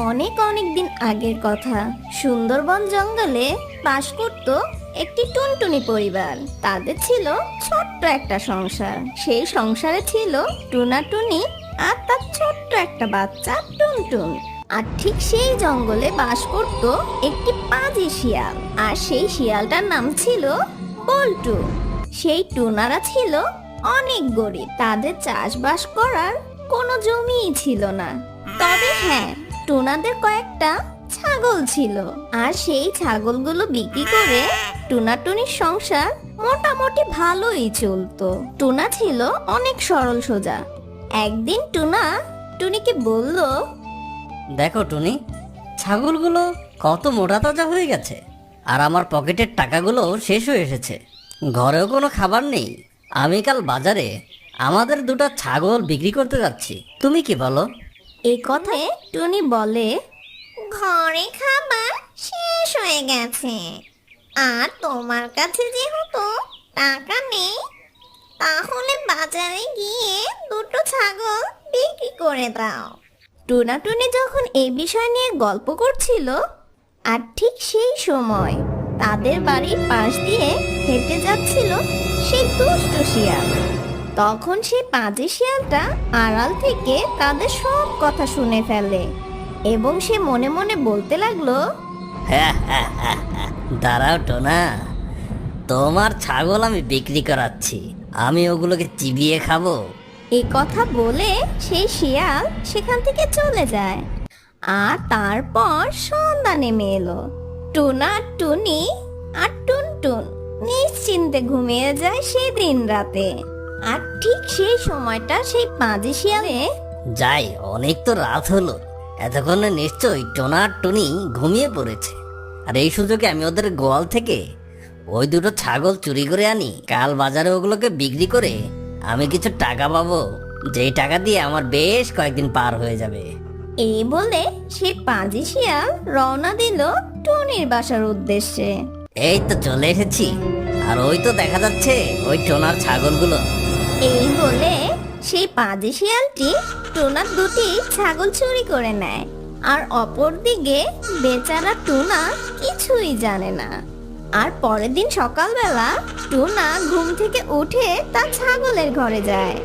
অনেক অনেক দিন আগের কথা। সুন্দরবন জঙ্গলে বাস করত একটি টুনটুনি পরিবার। তাদের ছিল ছোট্ট একটা সংসার। সেই সংসারে ছিল টুনাটুনি আর তার ছোট্ট একটা বাচ্চা টুনটুন। আর ঠিক সেই জঙ্গলে বাস করত একটি পাজি শিয়াল, আর সেই শিয়ালটার নাম ছিল বল্টু। সেই টুনারা ছিল অনেক গরিব, তাদের চাষবাস করার কোনো জমিই ছিল না। তবে হ্যাঁ, টুনাদের কয়েকটা ছাগল ছিল, আর সেই ছাগলগুলো বিক্রি করে টুনাটুনির সংসার মোটামুটি ভালোই চলতো। টুনা ছিল অনেক সরল সোজা। একদিন টুনা টুনিকে বলল, দেখো টুনি, ছাগলগুলো কত মোটা তাজা হয়ে গেছে, আর আমার পকেটের টাকাগুলো শেষ হয়ে এসেছে। ঘরেও কোনো খাবার নেই। আমি কাল বাজারে আমাদের দুটো ছাগল বিক্রি করতে যাচ্ছি, তুমি কি বলো? এই কথায় টুনি বলে, ঘরে খাবার শেষ হয়ে গেছে, আর তোমার কাছে যেহেতু টাকা নেই, তাহলে বাজারে গিয়ে দুটো ছাগল বিক্রি করে দাও। টুনাটুনি যখন এই বিষয় নিয়ে গল্প করছিল, আর ঠিক সেই সময় তাদের বাড়ির পাশ দিয়ে হেঁটে যাচ্ছিল সেই দুষ্ট শিয়াল। তখন সেই পাজি শিয়ালটা আড়াল থেকে তাদের সব কথা শুনে ফেলে, এবং সে মনে মনে বলতে লাগলো, দাঁড়াও টোনা, তোমার ছাগল আমি বিক্রি করাচ্ছি, আমি ওগুলোকে চিবিয়ে খাবো। এই কথা বলে সেই শিয়াল সেখান থেকে চলে যায়। আর তারপর সন্ধ্যা নেমে এলো। টুনা, টুনি আর টুনটুন নিশ্চিন্তে ঘুমিয়ে যায় সেই দিন রাতে। আর ঠিক সেই সময়টা সেই পাজি শিয়ালে, যাই, অনেক তো রাত হলো, এতক্ষণে নিশ্চয়ই টোনা আর টুনি ঘুমিয়ে পড়েছে। আর এই সুযোগে আমি ওদের গোয়াল থেকে ওই দুটো ছাগল চুরি করে আনি। কাল বাজারে ওগুলোকে বিক্রি করে আমি কিছু টাকা পাবো, যেই টাকা দিয়ে আমার বেশ কয়েকদিন পার হয়ে যাবে। এই বলে সেই পাজি শিয়াল রওনা দিল টুনির বাসার উদ্দেশ্যে। এই তো চলে এসেছি, আর ওই তো দেখা যাচ্ছে ওই টোনার ছাগলগুলো। এই বলে সেই পাজি শিয়ালটি টুনার দুটি ছাগল চুরি করে নেয়। আর অপরদিকে বেচারা টুনা কিছুই জানে না। আর পরের দিন সকালবেলা টুনা ঘুম থেকে উঠে তার ছাগলের ঘরে যায়।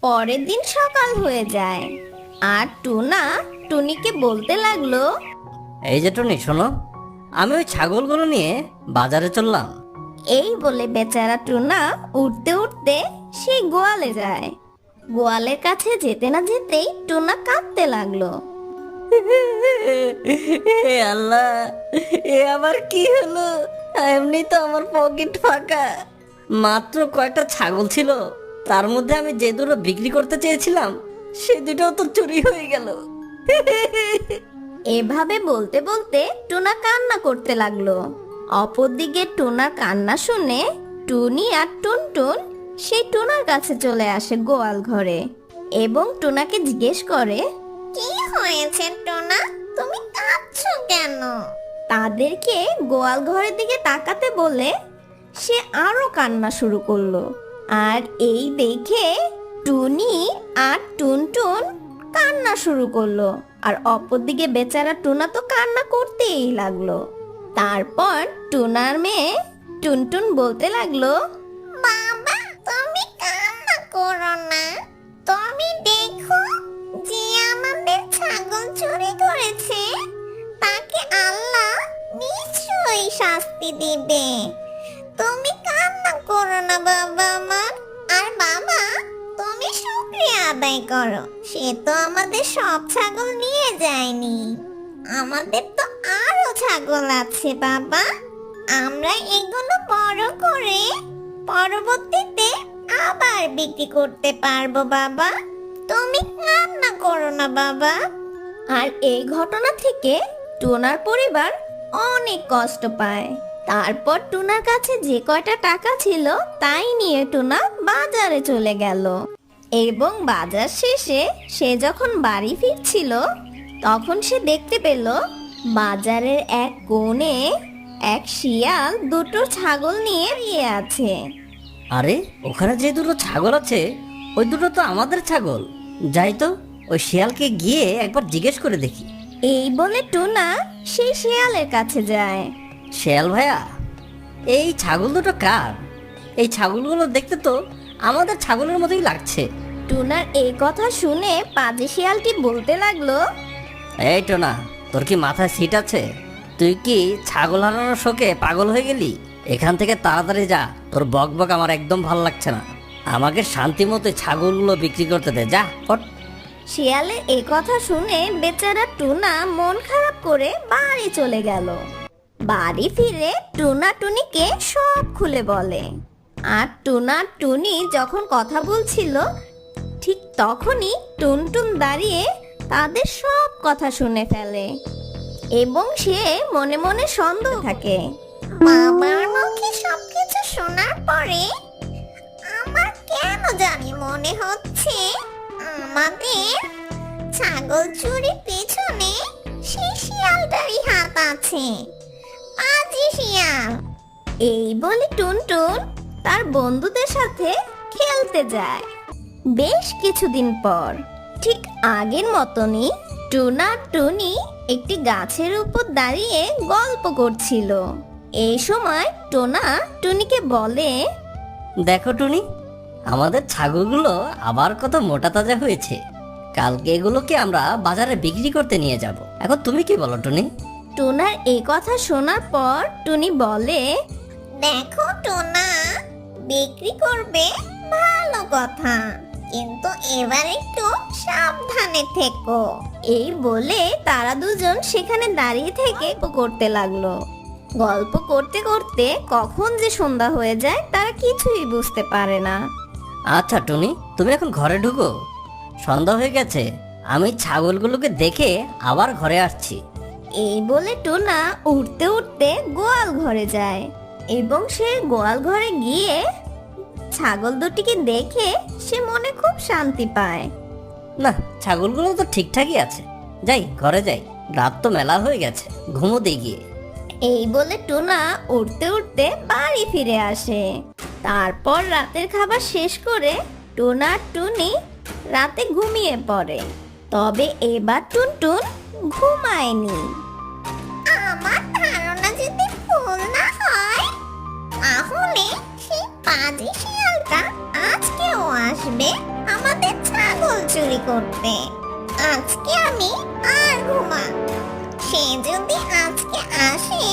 পরের দিন সকাল হয়ে যায়, আর টুনা টুনিকে বলতে লাগলো, এই যে টুনি, শোনো, আমি ওই ছাগলগুলো নিয়ে বাজারে চললাম। এই বলে বেচারা টুনা উঠতে উঠতে সেই গোয়ালে যায়। গোয়ালের কাছে যেতে না যেতেই টুনা কাঁদতে লাগলো। হে আল্লাহ, এ আবার কি হলো? এমনি তো আমার পকেট ফাঁকা, মাত্র কয়েকটা ছাগল ছিল, তার মধ্যে আমি যে দুটো বিক্রি করতে চেয়েছিলাম সে দুটো তো চুরি হয়ে গেল। এভাবে বলতে বলতে টুনা কান্না করতে লাগলো। অপরদিকে টুনার কান্না শুনে টুনি আর টুনটুন সেই টুনার কাছে চলে আসে গোয়াল ঘরে, এবং টুনাকে জিজ্ঞেস করে, কি হয়েছে টুনা, তুমি কাঁদছো কেন? তাদেরকে গোয়াল ঘরের দিকে তাকাতে বলে সে আরো কান্না শুরু করলো। আর এই দেখে টুনি আর টুনটুন কান্না শুরু করলো, আর অপরদিকে বেচারা টুনা তো কান্না করতেই লাগলো। তারপর টুনার মেয়ে টুনটুন বলতে লাগলো, বাবা, তুমি কান্না করো না, তুমি দেখো, যে আমাদের ছাগল চুরি করেছে তাকে আল্লাহ নিশ্চয়ই শাস্তি দিবে। তুমি কান্না করো না বাবা আমার। আর বাবা, তুমি শুকরিয়া আদায় করো, সে তো আমাদের সব ছাগল নিয়ে যায়নি, আমাদের তো আরো ছাগল আছে বাবা। আমরা এগুলো বড় করে পরবর্তীতে আবার বিক্রি করতে পারবো বাবা। তুমি কান্না করো না বাবা। আর এই ঘটনা থেকে টুনার পরিবার অনেক কষ্ট পায়। তারপর টুনার কাছে যে কয়টা টাকা ছিল তাই নিয়ে টুনা বাজারে চলে গেল, এবং বাজার শেষে সে যখন বাড়ি ফিরছিল তখন সে দেখতে পেল বাজারের এক কোণে এক শিয়াল দুটো ছাগল নিয়ে দাঁড়িয়ে আছে। আরে, ওখানে যে দুটো ছাগল আছে ওই দুটো তো আমাদের ছাগল। যাই তো, ওই শিয়ালকে গিয়ে একবার জিজ্ঞেস করে দেখি। এই বলে টুনা সেই শিয়ালের কাছে যায়। শিয়াল ভাইয়া, এই ছাগল দুটো কার? এই ছাগলগুলো দেখতে তো আমাদের ছাগলের মতোই লাগছে। টুনার এই কথা শুনে পাজি শিয়ালটি বলতে লাগলো, এই টোনা, তোর কি মাথায় সিট আছে? তুই কি ছাগল হারানোর শোকে পাগল হয়ে গেলি? এখান থেকে তাড়াতাড়ি যা, তোর বক বক আমার একদম ভালো লাগছে না। আমাকে শান্তি মতো ছাগলগুলো বিক্রি করতে দে, যা ফট। শিয়ালের এই কথা শুনে বেচারা টুনা মন খারাপ করে বাড়ি চলে গেল। বাড়ি ফিরে টুনা টুনিকে সব খুলে বলে। আর টুনা টুনি যখন কথা বলছিল ঠিক তখনই টুনটুন দাঁড়িয়ে তাদের সব কথা শুনে ফেলে এবং সে মনে মনে সন্দেহ থাকে। বাবার মুখে সবকিছু শোনার পরে আমার কেন জানি মনে হচ্ছে আমাদের ছাগল চুরির পেছনে সেই শিয়ালটারই হাত আছে। পাজি শিয়াল। এই বলে টুনটুন তার বন্ধুদের সাথে খেলতে যায়। বেশ কিছুদিন পর ঠিক আগের মতনই টুনা টুনি একটি গাছের উপর দাঁড়িয়ে গল্প করছিল। এই সময় টোনা টুনিকে বলে, দেখো টুনি, আমাদের ছাগলগুলো আবার কত মোটা তাজা হয়েছে। কালকে এগুলোকে আমরা বাজারে বিক্রি করতে নিয়ে যাব। এখন তুমি কি বলো টুনি? টোনার এই কথা শোনার পর টুনি বলে, দেখো টোনা, বিক্রি করবে ভালো কথা, কিন্তু এবার একটু সাবধানে থেকো। এই বলে তারা দুজন সেখানে দাঁড়িয়ে থেকে করতে লাগলো। গল্প করতে করতে কখন যে সন্ধ্যা হয়ে যায় তারা কিছুই বুঝতে পারে না। আচ্ছা টুনি, তুমি এখন ঘরে ঢুকো, সন্ধ্যা হয়ে গেছে। আমি ছাগলগুলোকে দেখে আবার ঘরে আসছি। এই বলে টোনা উঠতে উঠতে গোয়াল ঘরে যায় এবং সে গোয়াল ঘরে গিয়ে ছাগল দুটিকে দেখে সে মনে খুব শান্তি পায়। না, ছাগলগুলো তো ঠিকঠাকই আছে। যাই, ঘরে যাই, রাত তো মেলা হয়ে গেছে, ঘুমোতে গিয়ে। এই বলে টুনা উঠতে উঠতে বাড়ি ফিরে আসে। তারপর রাতের খাবার শেষ করে টুনা আর টুনি রাতে ঘুমিয়ে পড়ে। তবে এবার টুনটুন ঘুমায়নি। আমার ধারণা যদি ভুল না হয়, তাহলে সেই পাজি শিয়ালটা আজকেও আসবে আমাদের ছাগল চুরি করতে। আজকে আমি আর ঘুমা, সে যদি আজকে আসে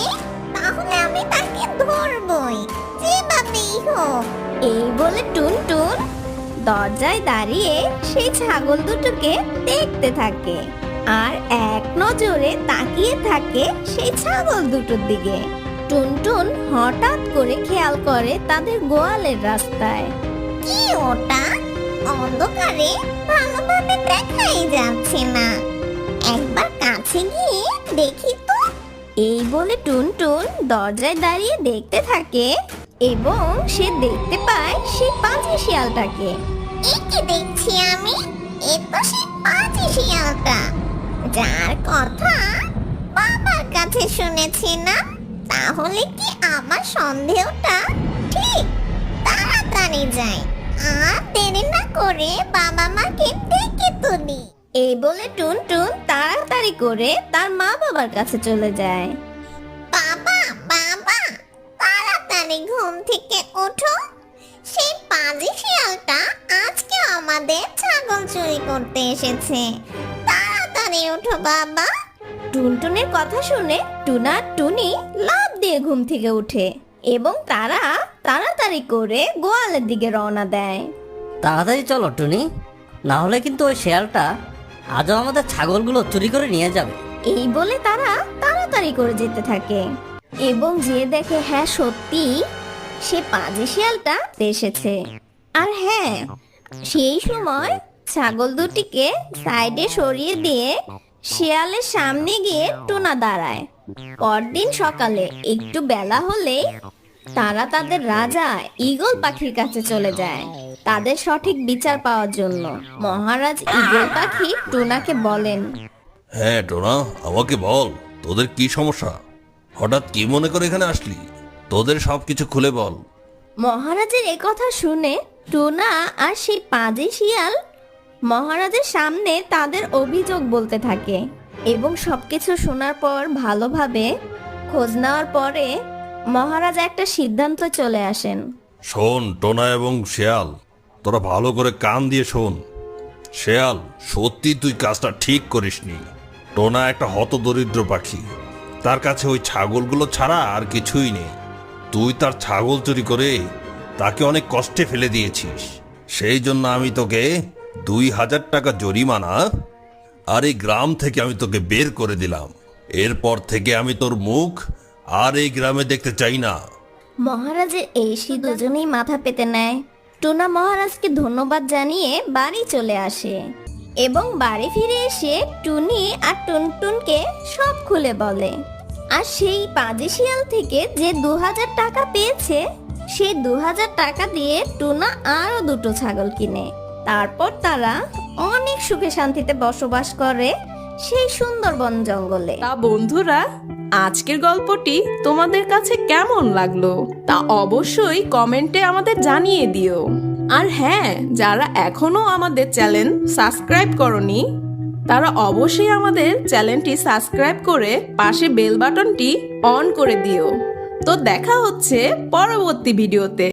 তাহলে আমি তাকে ধরবই, যেভাবেই হোক। এই বলে টুনটুন দরজায় দাঁড়িয়ে সেই ছাগল দুটোকে দেখতে থাকে আর এক নজরে তাকিয়ে থাকে সেই ছাগল দুটোর দিকে। টুনটুন হঠাৎ করে খেয়াল করে তাদের গোয়ালের রাস্তায়। কি ওটা? অন্ধকারে ভালোভাবে দেখাই যাচ্ছে না, একবার কাছে গিয়ে দেখি তো। এই বলে টুনটুন দরজায় দাঁড়িয়ে দেখতে থাকে এবং সে দেখতে পায় সেই পাজি শিয়ালটাকে। একে দেখছি আমি, এ তো সেই পাজি শিয়ালটা যার কথা বাবার কাছে শুনেছি না? তাহলে কি আমার সন্দেহটা ঠিক? তাড়াতাড়ি যাই, আর দেরি না করে বাবা মাকে ডেকে তুলি। এই বলে টুনটুন তাড়াতাড়ি করে তার মা বাবার কাছে চলে যায়। বাবা, বাবা, তাড়াতাড়ি ঘুম থেকে ওঠো, সেই পাজি শিয়ালটা আজকে আমাদের ছাগল চুরি করতে এসেছে। তাড়াতাড়ি ওঠো বাবা। টুনটুনের কথা শুনে টুনা আর টুনি লাফ দিয়ে ঘুম থেকে উঠে এবং তারা তাড়াতাড়ি করে গোয়ালের দিকে রওনা দেয়। তাড়াতাড়ি চলো টুনি, না হলে কিন্তু ওই শেয়ালটা আজও আমাদের ছাগলগুলো চুরি করে নিয়ে যাবে। এই বলে তারা তাড়াতাড়ি করে যেতে থাকে এবং যে দেখে হ্যাঁ সত্যি সে পাজি শিয়ালটা এসেছে। আর হ্যাঁ, সেই সময় ছাগল দুটিকে সাইডে সরিয়ে দিয়ে শিয়ালের সামনে গিয়ে টুনা দাঁড়ায়। পরদিন সকালে একটু বেলা হলেই তারা তাদের রাজা ঈগল পাখির কাছে চলে যায় তাদের সঠিক বিচার পাওয়ার জন্য। মহারাজ ঈগল পাখি টুনাকে বলেন, হ্যাঁ টোনা, আমাকে বল, তোদের কি সমস্যা? হঠাৎ কি মনে করে এখানে আসলি? তোদের সবকিছু খুলে বল। মহারাজের কথা শুনে টুনা আর সেই পাজি শিয়াল মহারাজের সামনে তাদের অভিযোগ বলতে থাকে। এবং সবকিছু শোনার পর ভালোভাবে খোঁজ নেওয়ার পরে মহারাজ একটা সিদ্ধান্ত চলে আসেন। শোন টোনা এবং শেয়াল, তোরা ভালো করে কান দিয়ে শোন। শেয়াল, সত্যি তুই কাজটা ঠিক করিসনি। টোনা একটা হতদরিদ্র পাখি, তার কাছে ওই ছাগলগুলো ছাড়া আর কিছুই নেই। তুই তার ছাগল চুরি করে তাকে অনেক কষ্টে ফেলে দিয়েছিস। সেই জন্য আমি তোকে 2000 টাকা জরিমানা আর এই গ্রাম থেকে আমি তোকে বের করে দিলাম। এরপর থেকে আমি তোর মুখ আর এই গ্রামে দেখতে চাই না। মহারাজের এই দুজনেই মাথা পেতে নেয়। টুনা মহারাজকে ধন্যবাদ জানিয়ে বাড়ি চলে আসে এবং বাড়ি ফিরে এসে টুনি আর টুনটুনকে সব খুলে বলে। আর সেই পাজি শিয়াল থেকে যে 2000 টাকা পেয়েছে, সেই 2000 টাকা দিয়ে টুনা আরো 2টো ছাগল কিনে। তারপর তারা অনেক সুখে শান্তিতে বসবাস করে সেই সুন্দর বন জঙ্গলে। তা বন্ধুরা, আজকের গল্পটি তোমাদের কাছে কেমন লাগলো তা অবশ্যই কমেন্টে আমাদের জানিয়ে দিও। আর হ্যাঁ, যারা এখনো আমাদের চ্যানেল সাবস্ক্রাইব করনি তারা অবশ্যই আমাদের চ্যানেলটি সাবস্ক্রাইব করে পাশে বেল বাটনটি অন করে দিও। তো দেখা হচ্ছে পরবর্তী ভিডিওতে।